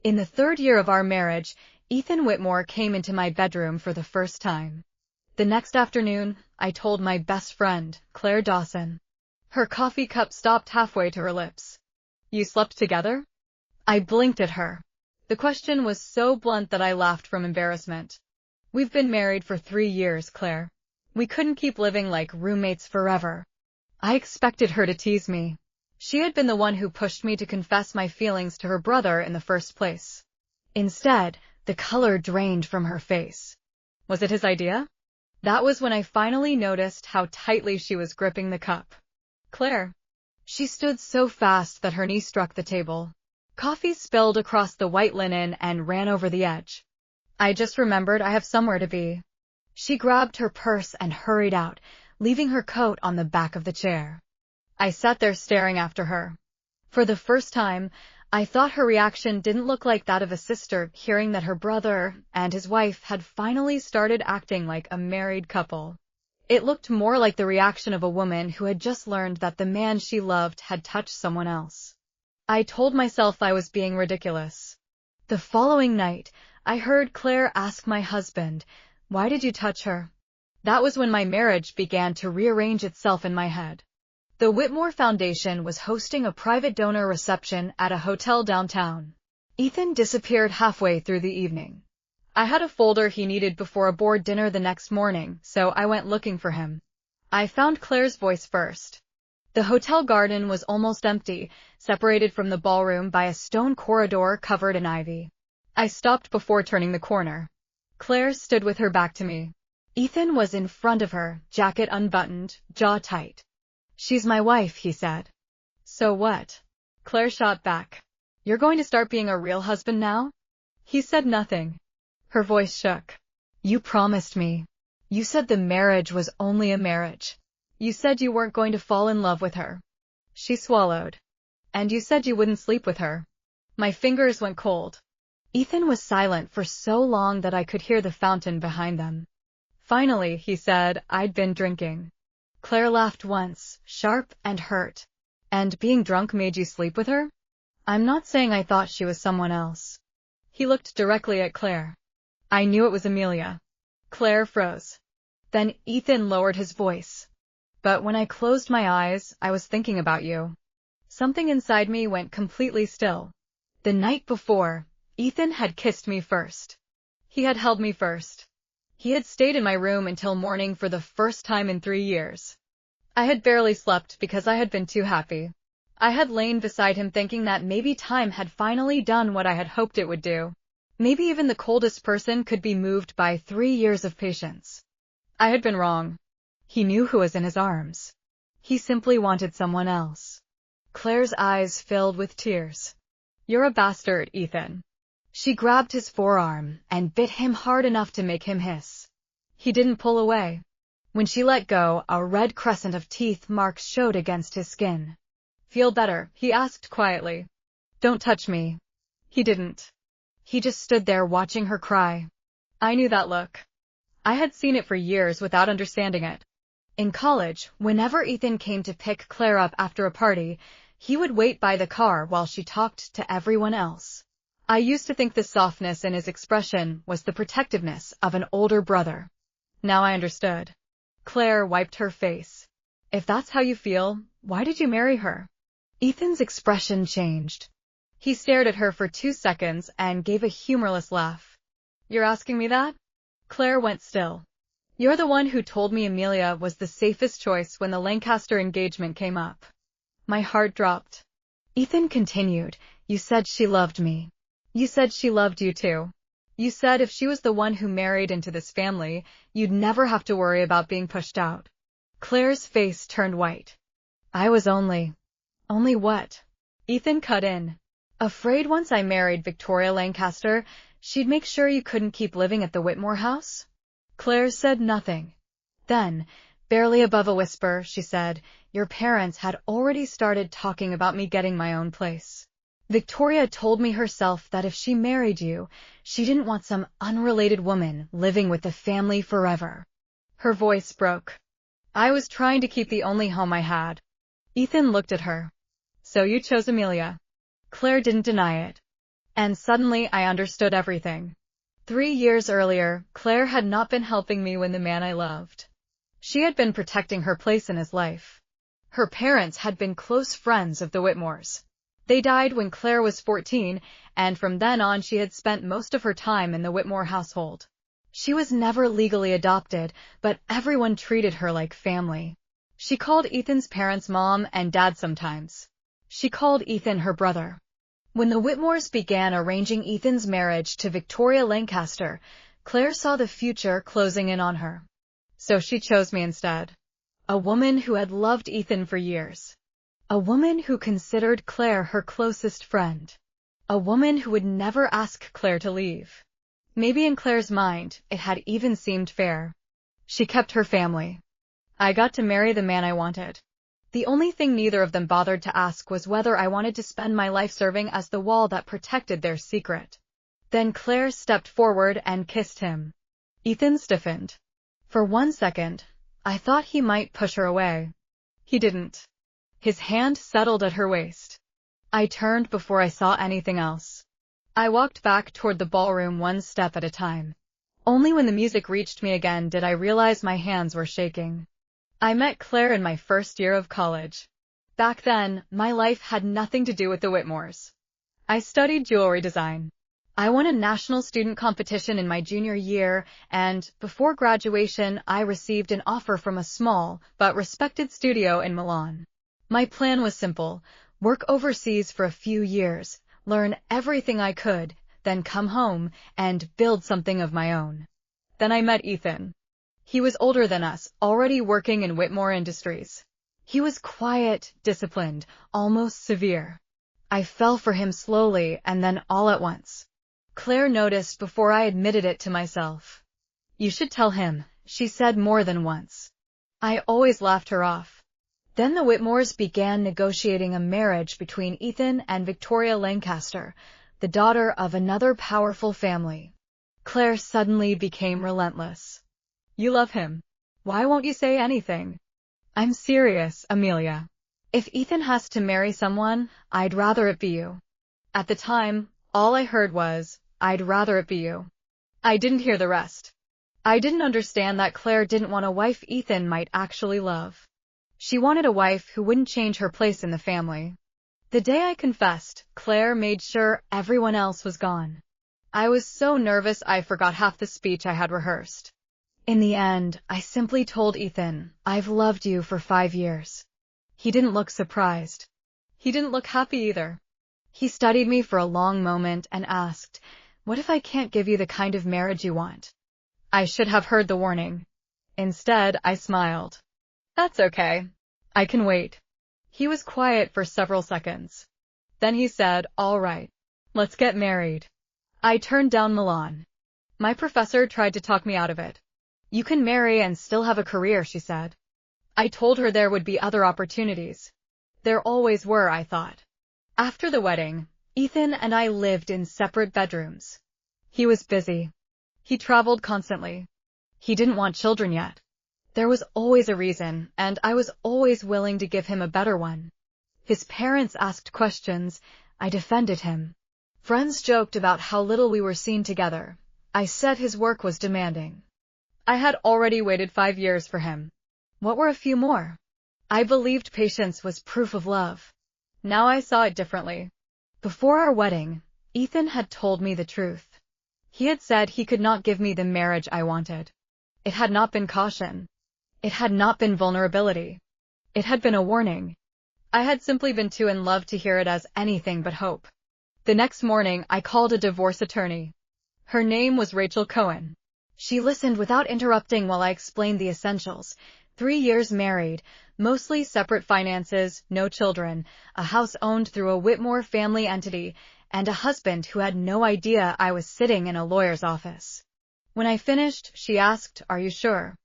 In the 3rd year of our marriage, Ethan Whitmore came into my bedroom for the first time. The next afternoon, I told my best friend, Claire Dawson. Her coffee cup stopped halfway to her lips. "You slept together?" I blinked at her. The question was so blunt that I laughed from embarrassment. "We've been married for 3 years, Claire. We couldn't keep living like roommates forever." I expected her to tease me. She had been the one who pushed me to confess my feelings to her brother in the first place. Instead, the color drained from her face. Was it his idea? That was when I finally noticed how tightly she was gripping the cup. "Claire." She stood so fast that her knee struck the table. Coffee spilled across the white linen and ran over the edge. "I just remembered I have somewhere to be." She grabbed her purse and hurried out, leaving her coat on the back of the chair. I sat there staring after her. For the first time, I thought her reaction didn't look like that of a sister hearing that her brother and his wife had finally started acting like a married couple. It looked more like the reaction of a woman who had just learned that the man she loved had touched someone else. I told myself I was being ridiculous. The following night, I heard Claire ask my husband, "Why did you touch her?" That was when my marriage began to rearrange itself in my head. The Whitmore Foundation was hosting a private donor reception at a hotel downtown. Ethan disappeared halfway through the evening. I had a folder he needed before a board dinner the next morning, so I went looking for him. I found Claire's voice first. The hotel garden was almost empty, separated from the ballroom by a stone corridor covered in ivy. I stopped before turning the corner. Claire stood with her back to me. Ethan was in front of her, jacket unbuttoned, jaw tight. "She's my wife," he said. "So what?" Claire shot back. "You're going to start being a real husband now?" He said nothing. Her voice shook. "You promised me. You said the marriage was only a marriage. You said you weren't going to fall in love with her." She swallowed. "And you said you wouldn't sleep with her." My fingers went cold. Ethan was silent for so long that I could hear the fountain behind them. Finally, he said, "I'd been drinking." Claire laughed once, sharp and hurt. "And being drunk made you sleep with her?" "I'm not saying I thought she was someone else." He looked directly at Claire. "I knew it was Amelia." Claire froze. Then Ethan lowered his voice. "But when I closed my eyes, I was thinking about you." Something inside me went completely still. The night before, Ethan had kissed me first. He had held me first. He had stayed in my room until morning for the first time in 3 years. I had barely slept because I had been too happy. I had lain beside him thinking that maybe time had finally done what I had hoped it would do. Maybe even the coldest person could be moved by 3 years of patience. I had been wrong. He knew who was in his arms. He simply wanted someone else. Claire's eyes filled with tears. "You're a bastard, Ethan." She grabbed his forearm and bit him hard enough to make him hiss. He didn't pull away. When she let go, a red crescent of teeth marks showed against his skin. "Feel better?" he asked quietly. "Don't touch me." He didn't. He just stood there watching her cry. I knew that look. I had seen it for years without understanding it. In college, whenever Ethan came to pick Claire up after a party, he would wait by the car while she talked to everyone else. I used to think the softness in his expression was the protectiveness of an older brother. Now I understood. Claire wiped her face. "If that's how you feel, why did you marry her?" Ethan's expression changed. He stared at her for 2 seconds and gave a humorless laugh. "You're asking me that?" Claire went still. "You're the one who told me Amelia was the safest choice when the Lancaster engagement came up." My heart dropped. Ethan continued, "You said she loved me. You said she loved you too. You said if she was the one who married into this family, you'd never have to worry about being pushed out." Claire's face turned white. "I was only what?" Ethan cut in. "Afraid once I married Victoria Lancaster, she'd make sure you couldn't keep living at the Whitmore house?" Claire said nothing. Then, barely above a whisper, she said, "Your parents had already started talking about me getting my own place. Victoria told me herself that if she married you, she didn't want some unrelated woman living with the family forever." Her voice broke. "I was trying to keep the only home I had." Ethan looked at her. "So you chose Amelia?" Claire didn't deny it. And suddenly I understood everything. 3 years earlier, Claire had not been helping me when the man I loved. She had been protecting her place in his life. Her parents had been close friends of the Whitmores. They died when Claire was 14, and from then on she had spent most of her time in the Whitmore household. She was never legally adopted, but everyone treated her like family. She called Ethan's parents Mom and Dad sometimes. She called Ethan her brother. When the Whitmores began arranging Ethan's marriage to Victoria Lancaster, Claire saw the future closing in on her. So she chose me instead. A woman who had loved Ethan for years. A woman who considered Claire her closest friend. A woman who would never ask Claire to leave. Maybe in Claire's mind, it had even seemed fair. She kept her family. I got to marry the man I wanted. The only thing neither of them bothered to ask was whether I wanted to spend my life serving as the wall that protected their secret. Then Claire stepped forward and kissed him. Ethan stiffened. For 1 second, I thought he might push her away. He didn't. His hand settled at her waist. I turned before I saw anything else. I walked back toward the ballroom 1 step at a time. Only when the music reached me again did I realize my hands were shaking. I met Claire in my first year of college. Back then, my life had nothing to do with the Whitmores. I studied jewelry design. I won a national student competition in my junior year, and before graduation, I received an offer from a small but respected studio in Milan. My plan was simple: work overseas for a few years, learn everything I could, then come home and build something of my own. Then I met Ethan. He was older than us, already working in Whitmore Industries. He was quiet, disciplined, almost severe. I fell for him slowly and then all at once. Claire noticed before I admitted it to myself. "You should tell him," she said more than once. I always laughed her off. Then the Whitmores began negotiating a marriage between Ethan and Victoria Lancaster, the daughter of another powerful family. Claire suddenly became relentless. "You love him. Why won't you say anything?" "I'm serious, Amelia. If Ethan has to marry someone, I'd rather it be you." At the time, all I heard was, "I'd rather it be you." I didn't hear the rest. I didn't understand that Claire didn't want a wife Ethan might actually love. She wanted a wife who wouldn't change her place in the family. The day I confessed, Claire made sure everyone else was gone. I was so nervous I forgot half the speech I had rehearsed. In the end, I simply told Ethan, "I've loved you for 5 years." He didn't look surprised. He didn't look happy either. He studied me for a long moment and asked, "What if I can't give you the kind of marriage you want?" I should have heard the warning. Instead, I smiled. "That's okay. I can wait." He was quiet for several seconds. Then he said, "All right. Let's get married." I turned down Milan. My professor tried to talk me out of it. "You can marry and still have a career," she said. I told her there would be other opportunities. There always were, I thought. After the wedding, Ethan and I lived in separate bedrooms. He was busy. He traveled constantly. He didn't want children yet. There was always a reason, and I was always willing to give him a better one. His parents asked questions. I defended him. Friends joked about how little we were seen together. I said his work was demanding. I had already waited 5 years for him. What were a few more? I believed patience was proof of love. Now I saw it differently. Before our wedding, Ethan had told me the truth. He had said he could not give me the marriage I wanted. It had not been caution. It had not been vulnerability. It had been a warning. I had simply been too in love to hear it as anything but hope. The next morning, I called a divorce attorney. Her name was Rachel Cohen. She listened without interrupting while I explained the essentials. 3 years married, mostly separate finances, no children, a house owned through a Whitmore family entity, and a husband who had no idea I was sitting in a lawyer's office. When I finished, she asked, "Are you sure?"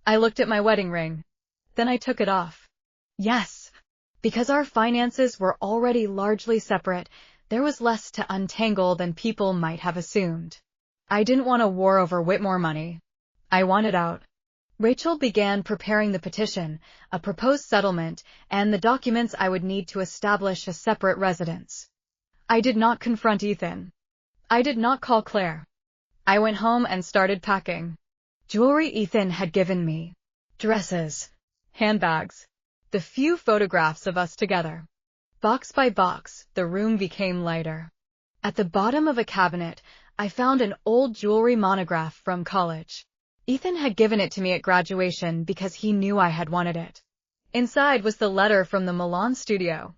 I looked at my wedding ring. Then I took it off. Yes. Because our finances were already largely separate, there was less to untangle than people might have assumed. I didn't want a war over Whitmore money. I wanted out. Rachel began preparing the petition, a proposed settlement, and the documents I would need to establish a separate residence. I did not confront Ethan. I did not call Claire. I went home and started packing. Jewelry Ethan had given me. Dresses. Handbags. The few photographs of us together. Box by box, the room became lighter. At the bottom of a cabinet, I found an old jewelry monograph from college. Ethan had given it to me at graduation because he knew I had wanted it. Inside was the letter from the Milan studio.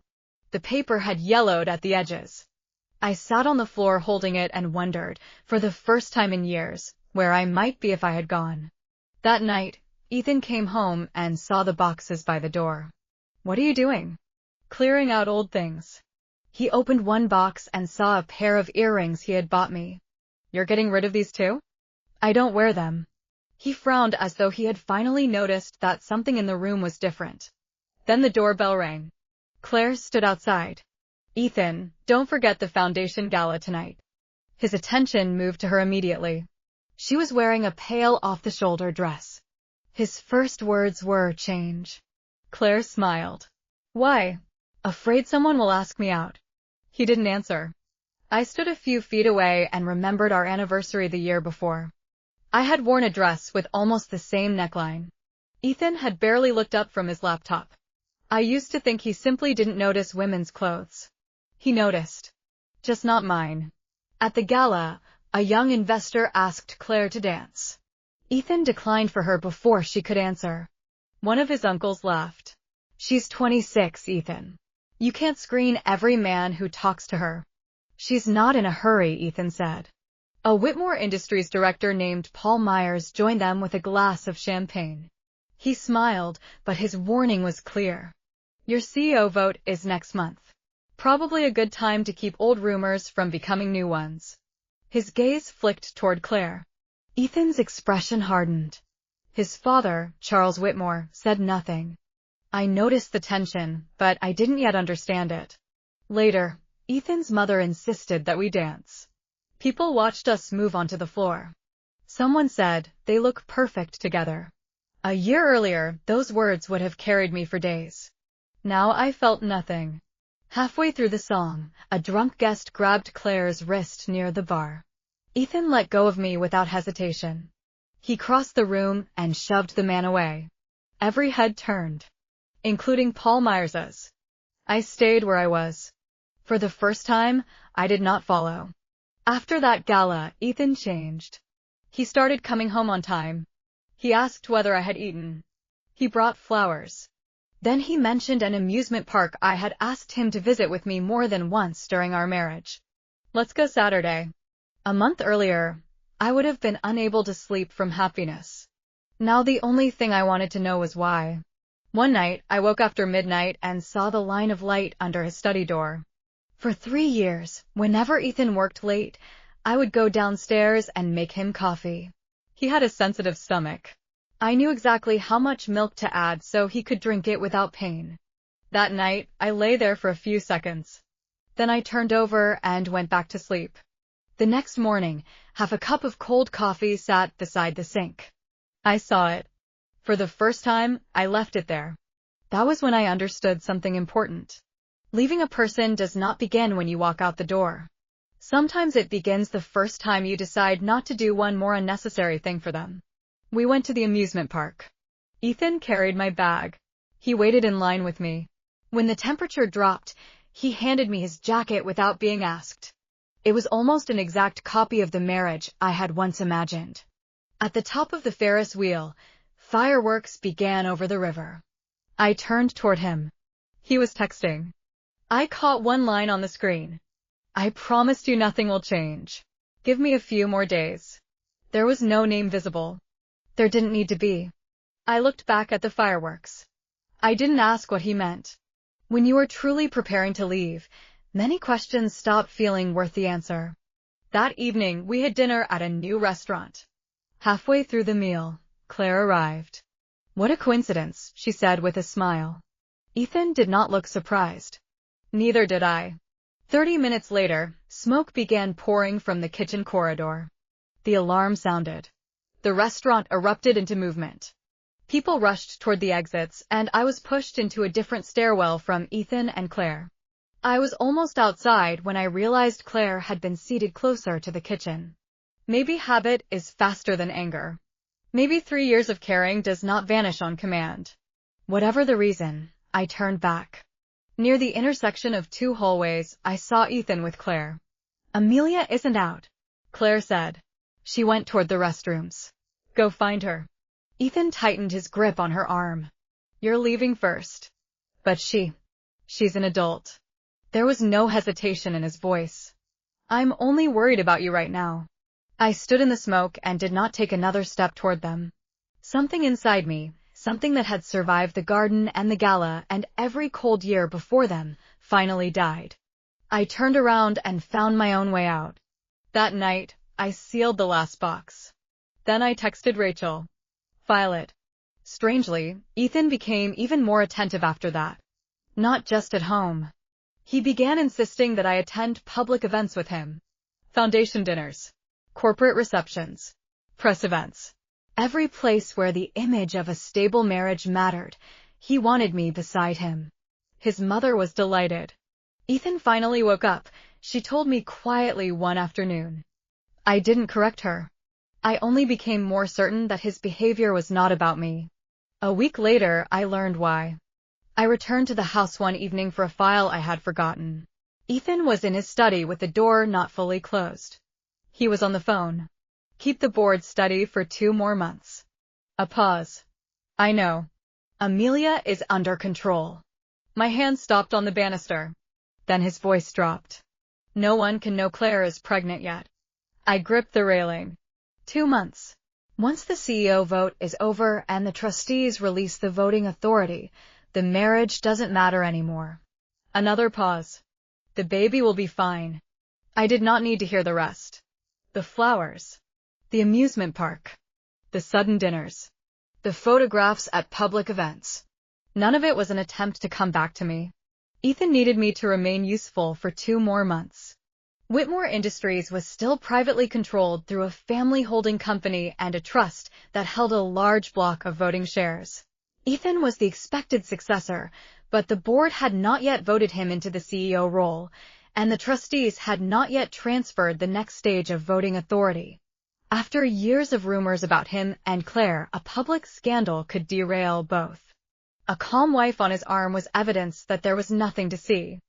The paper had yellowed at the edges. I sat on the floor holding it and wondered, for the first time in years, where I might be if I had gone. That night, Ethan came home and saw the boxes by the door. "What are you doing?" "Clearing out old things." He opened one box and saw a pair of earrings he had bought me. "You're getting rid of these too?" "I don't wear them." He frowned as though he had finally noticed that something in the room was different. Then the doorbell rang. Claire stood outside. "Ethan, don't forget the foundation gala tonight." His attention moved to her immediately. She was wearing a pale off-the-shoulder dress. His first words were change. Claire smiled. "Why?" "Afraid someone will ask me out." He didn't answer. I stood a few feet away and remembered our anniversary the year before. I had worn a dress with almost the same neckline. Ethan had barely looked up from his laptop. I used to think he simply didn't notice women's clothes. He noticed. Just not mine. At the gala, a young investor asked Claire to dance. Ethan declined for her before she could answer. One of his uncles laughed. "She's 26, Ethan. You can't screen every man who talks to her." "She's not in a hurry," Ethan said. A Whitmore Industries director named Paul Myers joined them with a glass of champagne. He smiled, but his warning was clear. "Your CEO vote is next month. Probably a good time to keep old rumors from becoming new ones." His gaze flicked toward Claire. Ethan's expression hardened. His father, Charles Whitmore, said nothing. I noticed the tension, but I didn't yet understand it. Later, Ethan's mother insisted that we dance. People watched us move onto the floor. Someone said, "They look perfect together." A year earlier, those words would have carried me for days. Now I felt nothing. Halfway through the song, a drunk guest grabbed Claire's wrist near the bar. Ethan let go of me without hesitation. He crossed the room and shoved the man away. Every head turned, including Paul Myers's. I stayed where I was. For the first time, I did not follow. After that gala, Ethan changed. He started coming home on time. He asked whether I had eaten. He brought flowers. Then he mentioned an amusement park I had asked him to visit with me more than once during our marriage. "Let's go Saturday." A month earlier, I would have been unable to sleep from happiness. Now the only thing I wanted to know was why. One night, I woke after midnight and saw the line of light under his study door. For 3 years, whenever Ethan worked late, I would go downstairs and make him coffee. He had a sensitive stomach. I knew exactly how much milk to add so he could drink it without pain. That night, I lay there for a few seconds. Then I turned over and went back to sleep. The next morning, half a cup of cold coffee sat beside the sink. I saw it. For the first time, I left it there. That was when I understood something important. Leaving a person does not begin when you walk out the door. Sometimes it begins the first time you decide not to do one more unnecessary thing for them. We went to the amusement park. Ethan carried my bag. He waited in line with me. When the temperature dropped, he handed me his jacket without being asked. It was almost an exact copy of the marriage I had once imagined. At the top of the Ferris wheel, fireworks began over the river. I turned toward him. He was texting. I caught one line on the screen. "I promised you nothing will change. Give me a few more days." There was no name visible. There didn't need to be. I looked back at the fireworks. I didn't ask what he meant. When you are truly preparing to leave, many questions stop feeling worth the answer. That evening, we had dinner at a new restaurant. Halfway through the meal, Claire arrived. "What a coincidence," she said with a smile. Ethan did not look surprised. Neither did I. 30 minutes later, smoke began pouring from the kitchen corridor. The alarm sounded. The restaurant erupted into movement. People rushed toward the exits, and I was pushed into a different stairwell from Ethan and Claire. I was almost outside when I realized Claire had been seated closer to the kitchen. Maybe habit is faster than anger. Maybe 3 years of caring does not vanish on command. Whatever the reason, I turned back. Near the intersection of 2 hallways, I saw Ethan with Claire. "Amelia isn't out," Claire said. She went toward the restrooms. "Go find her." Ethan tightened his grip on her arm. "You're leaving first." "But she's an adult." There was no hesitation in his voice. "I'm only worried about you right now." I stood in the smoke and did not take another step toward them. Something inside me, something that had survived the garden and the gala and every cold year before them, finally died. I turned around and found my own way out. That night, I sealed the last box. Then I texted Rachel. "File it." Strangely, Ethan became even more attentive after that. Not just at home. He began insisting that I attend public events with him. Foundation dinners, corporate receptions, press events. Every place where the image of a stable marriage mattered, he wanted me beside him. His mother was delighted. Ethan finally woke up, she told me quietly one afternoon. I didn't correct her. I only became more certain that his behavior was not about me. A week later, I learned why. I returned to the house one evening for a file I had forgotten. Ethan was in his study with the door not fully closed. He was on the phone. "Keep the board steady for 2 more months." A pause. "I know. Amelia is under control." My hand stopped on the banister. Then his voice dropped. "No one can know Claire is pregnant yet." I gripped the railing. 2 months. Once the CEO vote is over and the trustees release the voting authority, the marriage doesn't matter anymore. Another pause. "The baby will be fine." I did not need to hear the rest. The flowers. The amusement park. The sudden dinners. The photographs at public events. None of it was an attempt to come back to me. Ethan needed me to remain useful for 2 more months. Whitmore Industries was still privately controlled through a family holding company and a trust that held a large block of voting shares. Ethan was the expected successor, but the board had not yet voted him into the CEO role, and the trustees had not yet transferred the next stage of voting authority. After years of rumors about him and Claire, a public scandal could derail both. A calm wife on his arm was evidence that there was nothing to see.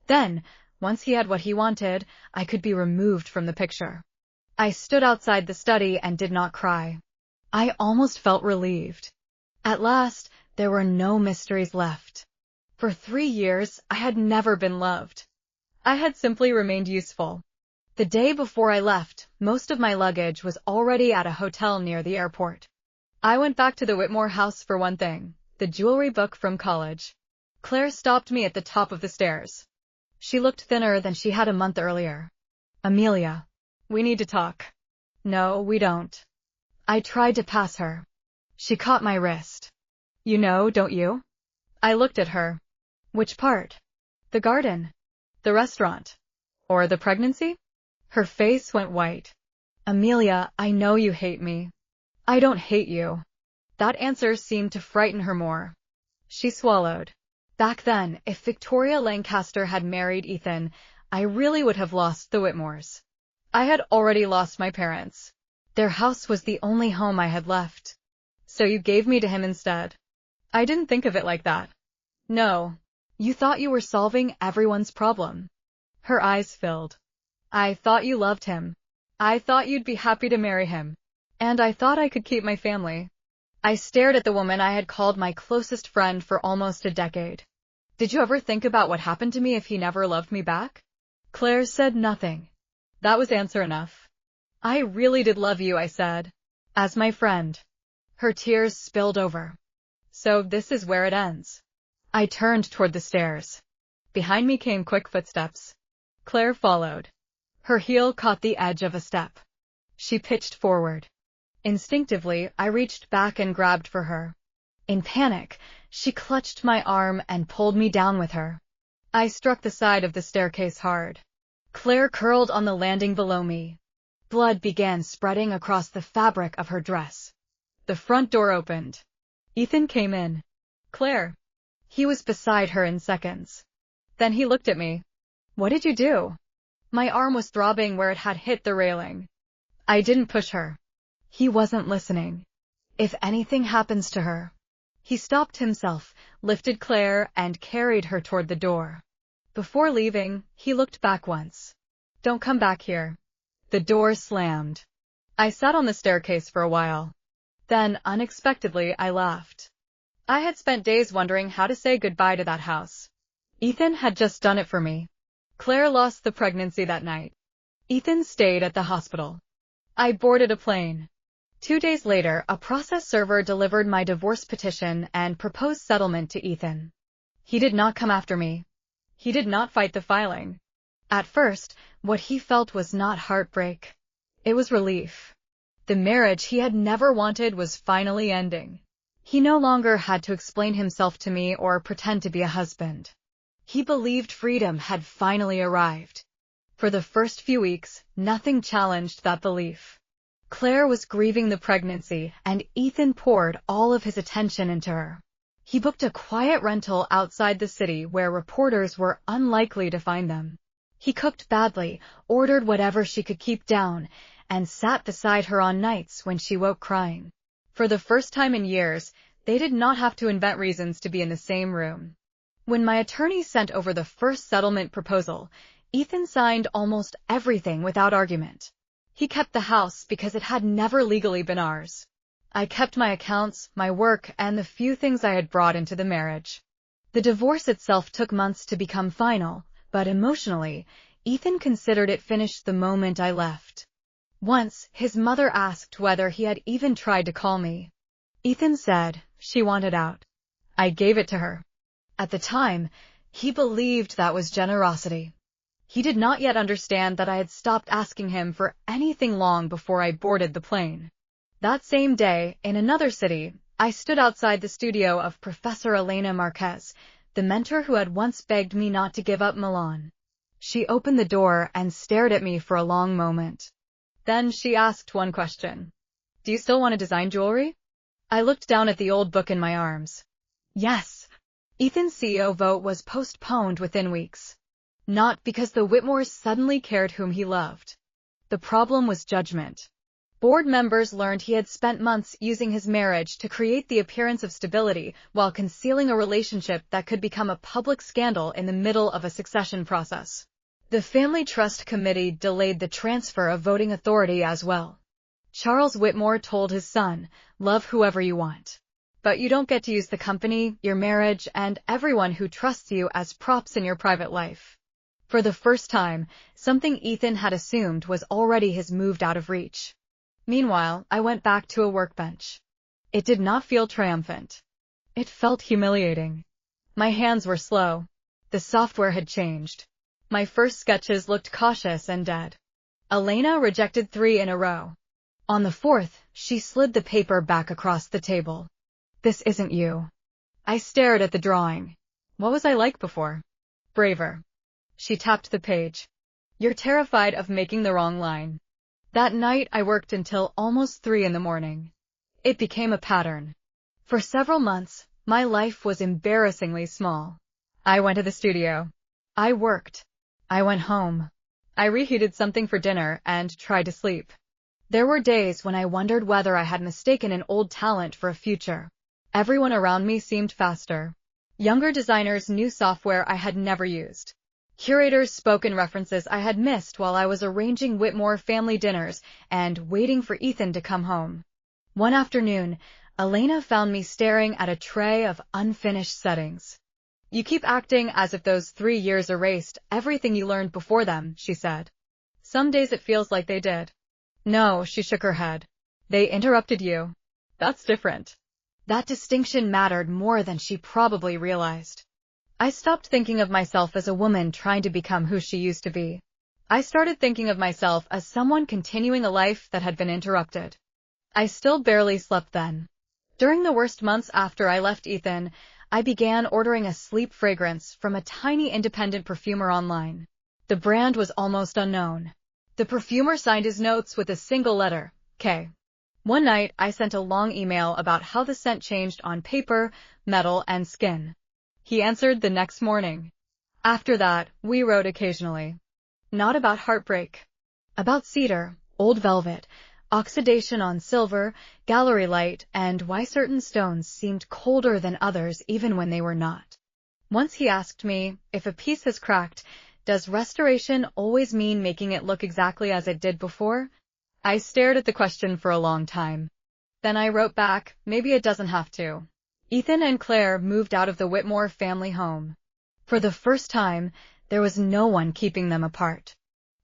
Then, once he had what he wanted, I could be removed from the picture. I stood outside the study and did not cry. I almost felt relieved. At last, there were no mysteries left. For 3 years, I had never been loved. I had simply remained useful. The day before I left, most of my luggage was already at a hotel near the airport. I went back to the Whitmore house for one thing, the jewelry book from college. Claire stopped me at the top of the stairs. She looked thinner than she had a month earlier. "Amelia, we need to talk." "No, we don't." I tried to pass her. She caught my wrist. "You know, don't you?" I looked at her. "Which part? The garden? The restaurant? Or the pregnancy?" Her face went white. "Amelia, I know you hate me." "I don't hate you." That answer seemed to frighten her more. She swallowed. Back then, if Victoria Lancaster had married Ethan, I really would have lost the Whitmores. I had already lost my parents. Their house was the only home I had left. "So you gave me to him instead." I didn't think of it like that. "No. You thought you were solving everyone's problem." Her eyes filled. "I thought you loved him. I thought you'd be happy to marry him. And I thought I could keep my family." I stared at the woman I had called my closest friend for almost a decade. "Did you ever think about what happened to me if he never loved me back?" Claire said nothing. That was answer enough. "I really did love you," I said. "As my friend." Her tears spilled over. "So this is where it ends." I turned toward the stairs. Behind me came quick footsteps. Claire followed. Her heel caught the edge of a step. She pitched forward. Instinctively, I reached back and grabbed for her. In panic, she clutched my arm and pulled me down with her. I struck the side of the staircase hard. Claire curled on the landing below me. Blood began spreading across the fabric of her dress. The front door opened. Ethan came in. "Claire." He was beside her in seconds. Then he looked at me. What did you do? My arm was throbbing where it had hit the railing. I didn't push her. He wasn't listening. If anything happens to her. He stopped himself, lifted Claire, and carried her toward the door. Before leaving, he looked back once. Don't come back here. The door slammed. I sat on the staircase for a while. Then, unexpectedly, I laughed. I had spent days wondering how to say goodbye to that house. Ethan had just done it for me. Claire lost the pregnancy that night. Ethan stayed at the hospital. I boarded a plane. 2 days later, a process server delivered my divorce petition and proposed settlement to Ethan. He did not come after me. He did not fight the filing. At first, what he felt was not heartbreak. It was relief. The marriage he had never wanted was finally ending. He no longer had to explain himself to me or pretend to be a husband. He believed freedom had finally arrived. For the first few weeks, nothing challenged that belief. Claire was grieving the pregnancy, and Ethan poured all of his attention into her. He booked a quiet rental outside the city where reporters were unlikely to find them. He cooked badly, ordered whatever she could keep down, and sat beside her on nights when she woke crying. For the first time in years, they did not have to invent reasons to be in the same room. When my attorney sent over the first settlement proposal, Ethan signed almost everything without argument. He kept the house because it had never legally been ours. I kept my accounts, my work, and the few things I had brought into the marriage. The divorce itself took months to become final, but emotionally, Ethan considered it finished the moment I left. Once, his mother asked whether he had even tried to call me. Ethan said she wanted out. I gave it to her. At the time, he believed that was generosity. He did not yet understand that I had stopped asking him for anything long before I boarded the plane. That same day, in another city, I stood outside the studio of Professor Elena Marquez, the mentor who had once begged me not to give up Milan. She opened the door and stared at me for a long moment. Then she asked one question. Do you still want to design jewelry? I looked down at the old book in my arms. Yes. Ethan's CEO vote was postponed within weeks. Not because the Whitmores suddenly cared whom he loved. The problem was judgment. Board members learned he had spent months using his marriage to create the appearance of stability while concealing a relationship that could become a public scandal in the middle of a succession process. The Family Trust Committee delayed the transfer of voting authority as well. Charles Whitmore told his son, "Love whoever you want. But you don't get to use the company, your marriage, and everyone who trusts you as props in your private life." For the first time, something Ethan had assumed was already his moved out of reach. Meanwhile, I went back to a workbench. It did not feel triumphant. It felt humiliating. My hands were slow. The software had changed. My first sketches looked cautious and dead. Elena rejected 3 in a row. On the 4th, she slid the paper back across the table. This isn't you. I stared at the drawing. What was I like before? Braver. She tapped the page. You're terrified of making the wrong line. That night I worked until almost 3 in the morning. It became a pattern. For several months, my life was embarrassingly small. I went to the studio. I worked. I went home. I reheated something for dinner and tried to sleep. There were days when I wondered whether I had mistaken an old talent for a future. Everyone around me seemed faster. Younger designers knew software I had never used. Curators spoke in references I had missed while I was arranging Whitmore family dinners and waiting for Ethan to come home. One afternoon, Elena found me staring at a tray of unfinished settings. You keep acting as if those 3 years erased everything you learned before them, she said. Some days it feels like they did. No, she shook her head. They interrupted you. That's different. That distinction mattered more than she probably realized. I stopped thinking of myself as a woman trying to become who she used to be. I started thinking of myself as someone continuing a life that had been interrupted. I still barely slept then. During the worst months after I left Ethan, I began ordering a sleep fragrance from a tiny independent perfumer online. The brand was almost unknown. The perfumer signed his notes with a single letter, K. One night, I sent a long email about how the scent changed on paper, metal, and skin. He answered the next morning. After that, we wrote occasionally. Not about heartbreak. About cedar, old velvet, oxidation on silver, gallery light, and why certain stones seemed colder than others even when they were not. Once he asked me, if a piece has cracked, does restoration always mean making it look exactly as it did before? I stared at the question for a long time. Then I wrote back, maybe it doesn't have to. Ethan and Claire moved out of the Whitmore family home. For the first time, there was no one keeping them apart.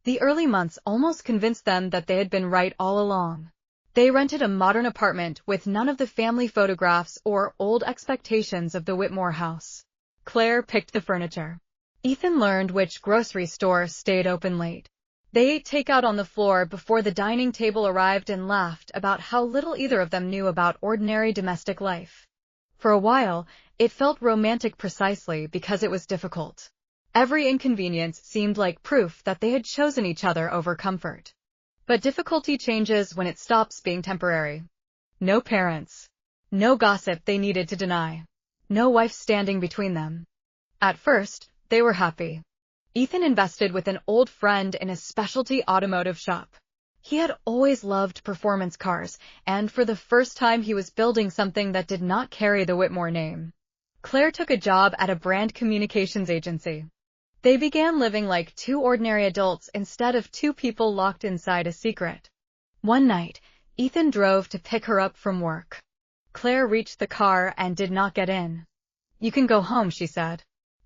The early months almost convinced them that they had been right all along. They rented a modern apartment with none of the family photographs or old expectations of the Whitmore house. Claire picked the furniture. Ethan learned which grocery store stayed open late. They ate takeout on the floor before the dining table arrived and laughed about how little either of them knew about ordinary domestic life. For a while, it felt romantic precisely because it was difficult. Every inconvenience seemed like proof that they had chosen each other over comfort. But difficulty changes when it stops being temporary. No parents. No gossip they needed to deny. No wife standing between them. At first, they were happy. Ethan invested with an old friend in a specialty automotive shop. He had always loved performance cars, and for the first time he was building something that did not carry the Whitmore name. Claire took a job at a brand communications agency. They began living like two ordinary adults instead of two people locked inside a secret. One night, Ethan drove to pick her up from work. Claire reached the car and did not get in. "You can go home," she said.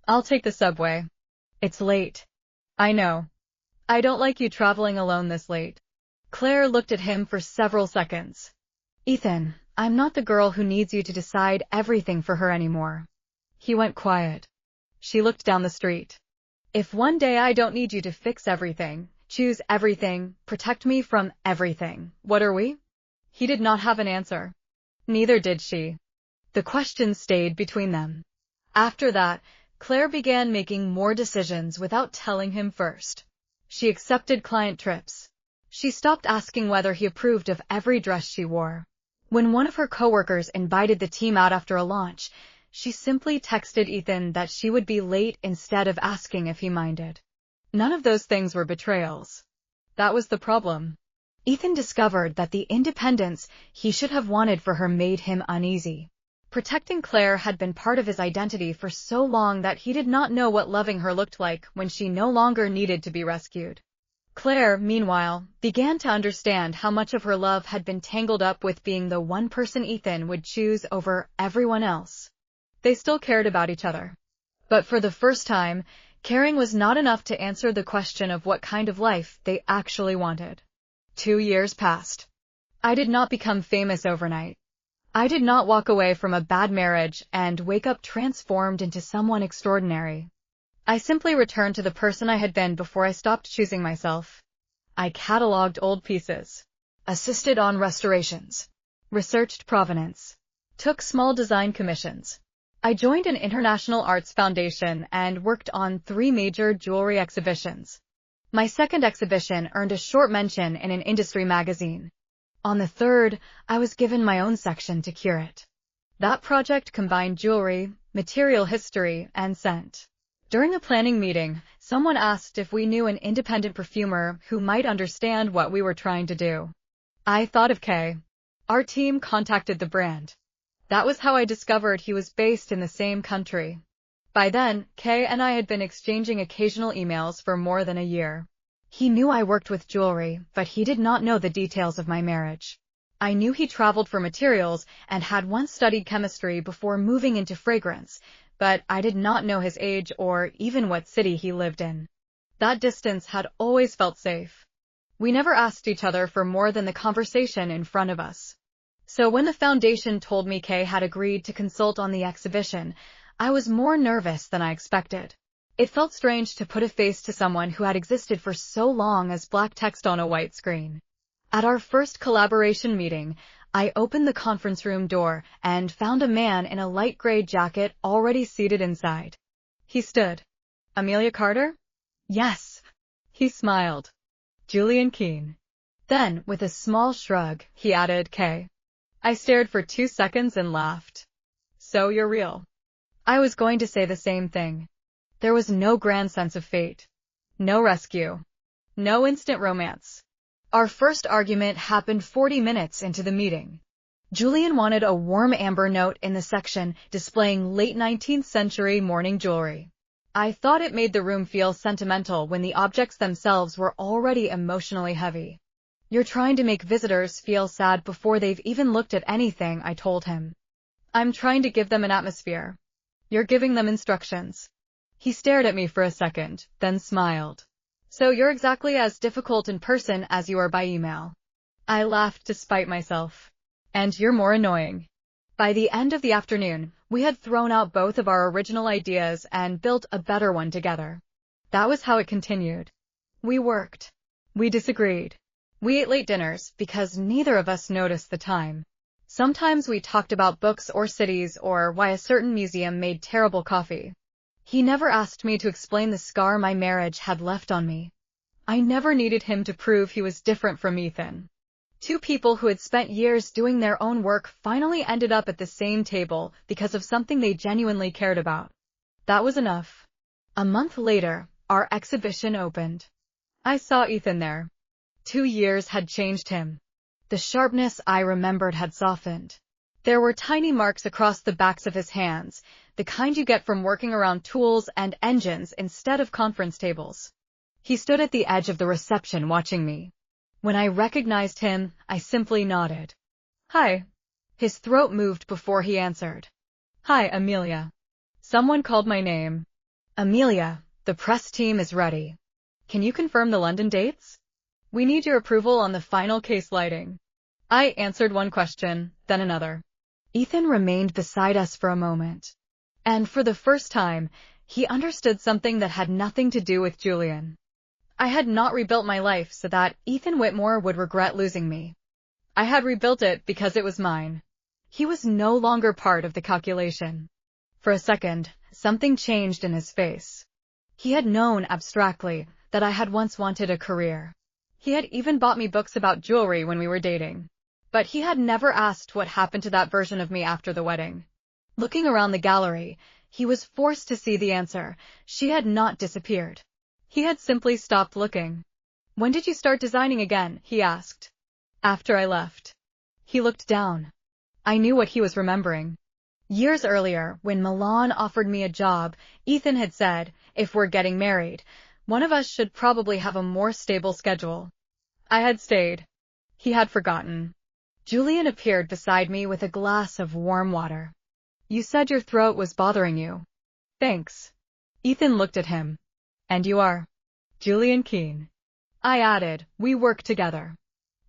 "I'll take the subway. It's late." "I know. I don't like you traveling alone this late." Claire looked at him for several seconds. "Ethan, I'm not the girl who needs you to decide everything for her anymore." He went quiet. She looked down the street. "If one day I don't need you to fix everything, choose everything, protect me from everything, what are we?" He did not have an answer. Neither did she. The question stayed between them. After that, Claire began making more decisions without telling him first. She accepted client trips. She stopped asking whether he approved of every dress she wore. When one of her coworkers invited the team out after a launch, she simply texted Ethan that she would be late instead of asking if he minded. None of those things were betrayals. That was the problem. Ethan discovered that the independence he should have wanted for her made him uneasy. Protecting Claire had been part of his identity for so long that he did not know what loving her looked like when she no longer needed to be rescued. Claire, meanwhile, began to understand how much of her love had been tangled up with being the one person Ethan would choose over everyone else. They still cared about each other. But for the first time, caring was not enough to answer the question of what kind of life they actually wanted. 2 years passed. I did not become famous overnight. I did not walk away from a bad marriage and wake up transformed into someone extraordinary. I simply returned to the person I had been before I stopped choosing myself. I cataloged old pieces, assisted on restorations, researched provenance, took small design commissions. I joined an international arts foundation and worked on 3 major jewelry exhibitions. My second exhibition earned a short mention in an industry magazine. On the third, I was given my own section to curate. That project combined jewelry, material history, and scent. During a planning meeting, someone asked if we knew an independent perfumer who might understand what we were trying to do. I thought of Kay. Our team contacted the brand. That was how I discovered he was based in the same country. By then, Kay and I had been exchanging occasional emails for more than a year. He knew I worked with jewelry, but he did not know the details of my marriage. I knew he traveled for materials and had once studied chemistry before moving into fragrance, but I did not know his age or even what city he lived in. That distance had always felt safe. We never asked each other for more than the conversation in front of us. So when the foundation told me Kay had agreed to consult on the exhibition, I was more nervous than I expected. It felt strange to put a face to someone who had existed for so long as black text on a white screen. At our first collaboration meeting, I opened the conference room door and found a man in a light gray jacket already seated inside. He stood. "Amelia Carter?" "Yes." He smiled. "Julian Keene." Then, with a small shrug, he added, "Kay." I stared for 2 seconds and laughed. "So you're real." I was going to say the same thing. There was no grand sense of fate. No rescue. No instant romance. Our first argument happened 40 minutes into the meeting. Julian wanted a warm amber note in the section displaying late 19th century mourning jewelry. I thought it made the room feel sentimental when the objects themselves were already emotionally heavy. You're trying to make visitors feel sad before they've even looked at anything, I told him. I'm trying to give them an atmosphere. You're giving them instructions. He stared at me for a second, then smiled. So you're exactly as difficult in person as you are by email. I laughed to spite myself. And you're more annoying. By the end of the afternoon, we had thrown out both of our original ideas and built a better one together. That was how it continued. We worked. We disagreed. We ate late dinners because neither of us noticed the time. Sometimes we talked about books or cities or why a certain museum made terrible coffee. He never asked me to explain the scar my marriage had left on me. I never needed him to prove he was different from Ethan. Two people who had spent years doing their own work finally ended up at the same table because of something they genuinely cared about. That was enough. A month later, our exhibition opened. I saw Ethan there. 2 years had changed him. The sharpness I remembered had softened. There were tiny marks across the backs of his hands, the kind you get from working around tools and engines instead of conference tables. He stood at the edge of the reception watching me. When I recognized him, I simply nodded. Hi. His throat moved before he answered. Hi, Amelia. Someone called my name. Amelia, the press team is ready. Can you confirm the London dates? We need your approval on the final case lighting. I answered one question, then another. Ethan remained beside us for a moment. And for the first time, he understood something that had nothing to do with Julian. I had not rebuilt my life so that Ethan Whitmore would regret losing me. I had rebuilt it because it was mine. He was no longer part of the calculation. For a second, something changed in his face. He had known abstractly that I had once wanted a career. He had even bought me books about jewelry when we were dating. But he had never asked what happened to that version of me after the wedding. Looking around the gallery, he was forced to see the answer. She had not disappeared. He had simply stopped looking. When did you start designing again? He asked. After I left. He looked down. I knew what he was remembering. Years earlier, when Milan offered me a job, Ethan had said, if we're getting married, one of us should probably have a more stable schedule. I had stayed. He had forgotten. Julian appeared beside me with a glass of warm water. You said your throat was bothering you. Thanks. Ethan looked at him. And you are? Julian Keene. I added, we work together.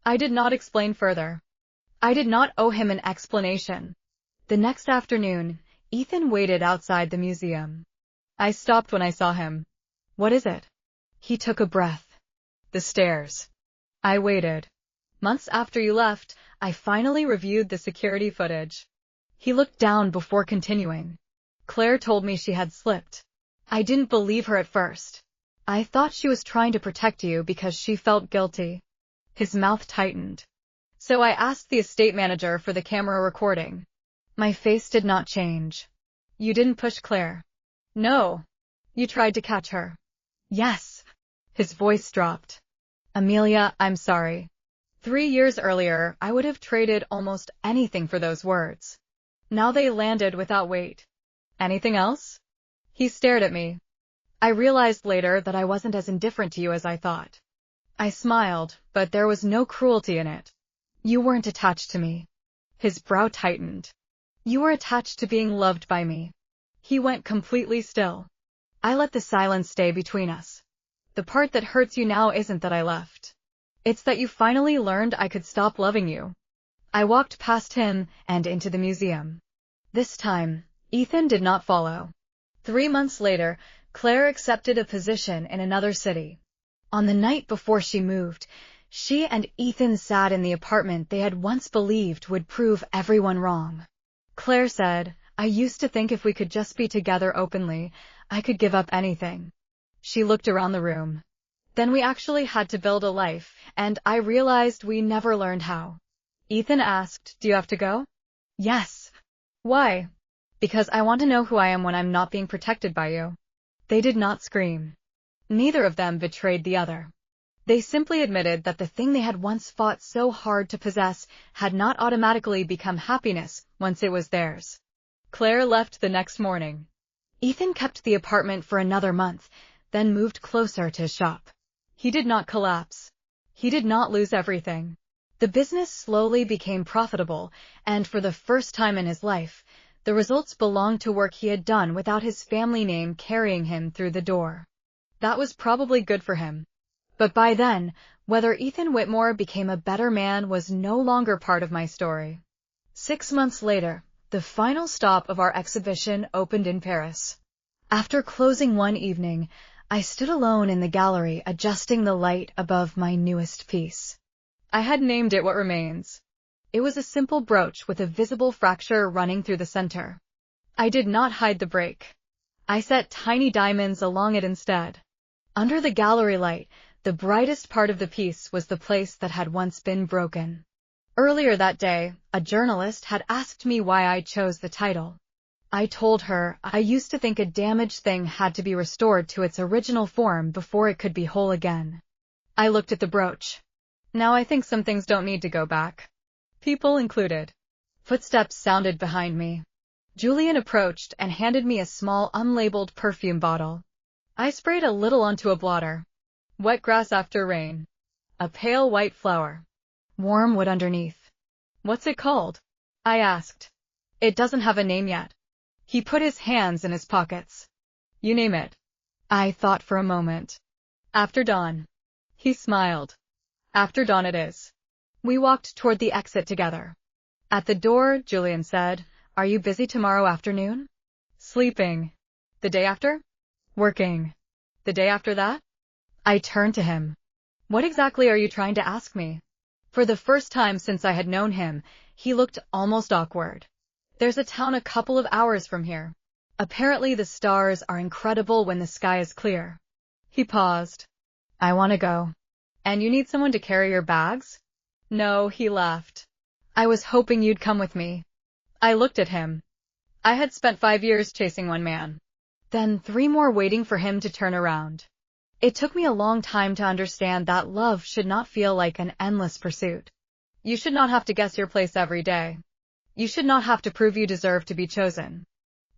I did not explain further. I did not owe him an explanation. The next afternoon, Ethan waited outside the museum. I stopped when I saw him. What is it? He took a breath. The stairs. I waited. Months after you left, I finally reviewed the security footage. He looked down before continuing. Claire told me she had slipped. I didn't believe her at first. I thought she was trying to protect you because she felt guilty. His mouth tightened. So I asked the estate manager for the camera recording. My face did not change. You didn't push Claire. No. You tried to catch her. Yes. His voice dropped. Amelia, I'm sorry. 3 years earlier, I would have traded almost anything for those words. Now they landed without weight. Anything else? He stared at me. I realized later that I wasn't as indifferent to you as I thought. I smiled, but there was no cruelty in it. You weren't attached to me. His brow tightened. You were attached to being loved by me. He went completely still. I let the silence stay between us. The part that hurts you now isn't that I left. It's that you finally learned I could stop loving you. I walked past him and into the museum. This time, Ethan did not follow. 3 months later, Claire accepted a position in another city. On the night before she moved, she and Ethan sat in the apartment they had once believed would prove everyone wrong. Claire said, I used to think if we could just be together openly, I could give up anything. She looked around the room. Then we actually had to build a life, and I realized we never learned how. Ethan asked, do you have to go? Yes. Why? Because I want to know who I am when I'm not being protected by you. They did not scream. Neither of them betrayed the other. They simply admitted that the thing they had once fought so hard to possess had not automatically become happiness once it was theirs. Claire left the next morning. Ethan kept the apartment for another month, then moved closer to his shop. He did not collapse. He did not lose everything. The business slowly became profitable, and for the first time in his life, the results belonged to work he had done without his family name carrying him through the door. That was probably good for him. But by then, whether Ethan Whitmore became a better man was no longer part of my story. 6 months later, the final stop of our exhibition opened in Paris. After closing one evening, I stood alone in the gallery adjusting the light above my newest piece. I had named it What Remains. It was a simple brooch with a visible fracture running through the center. I did not hide the break. I set tiny diamonds along it instead. Under the gallery light, the brightest part of the piece was the place that had once been broken. Earlier that day, a journalist had asked me why I chose the title. I told her I used to think a damaged thing had to be restored to its original form before it could be whole again. I looked at the brooch. Now I think some things don't need to go back. People included. Footsteps sounded behind me. Julian approached and handed me a small unlabeled perfume bottle. I sprayed a little onto a blotter. Wet grass after rain. A pale white flower. Warm wood underneath. What's it called? I asked. It doesn't have a name yet. He put his hands in his pockets. You name it. I thought for a moment. After dawn. He smiled. After dawn it is. We walked toward the exit together. At the door, Julian said, Are you busy tomorrow afternoon? Sleeping. The day after? Working. The day after that? I turned to him. What exactly are you trying to ask me? For the first time since I had known him, he looked almost awkward. There's a town a couple of hours from here. Apparently the stars are incredible when the sky is clear. He paused. I want to go. And you need someone to carry your bags? No, he laughed. I was hoping you'd come with me. I looked at him. I had spent 5 years chasing one man. Then 3 more waiting for him to turn around. It took me a long time to understand that love should not feel like an endless pursuit. You should not have to guess your place every day. You should not have to prove you deserve to be chosen.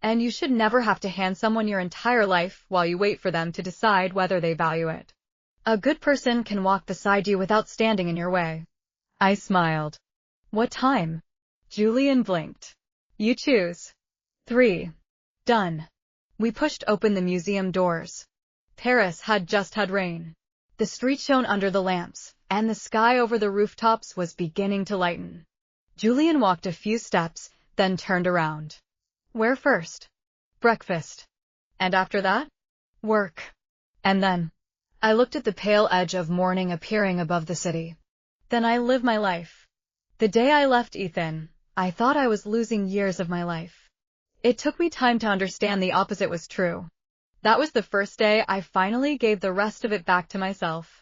And you should never have to hand someone your entire life while you wait for them to decide whether they value it. A good person can walk beside you without standing in your way. I smiled. What time? Julian blinked. You choose. 3. Done. We pushed open the museum doors. Paris had just had rain. The street shone under the lamps, and the sky over the rooftops was beginning to lighten. Julian walked a few steps, then turned around. Where first? Breakfast. And after that? Work. And then? I looked at the pale edge of morning appearing above the city. Then I live my life. The day I left Ethan, I thought I was losing years of my life. It took me time to understand the opposite was true. That was the first day I finally gave the rest of it back to myself.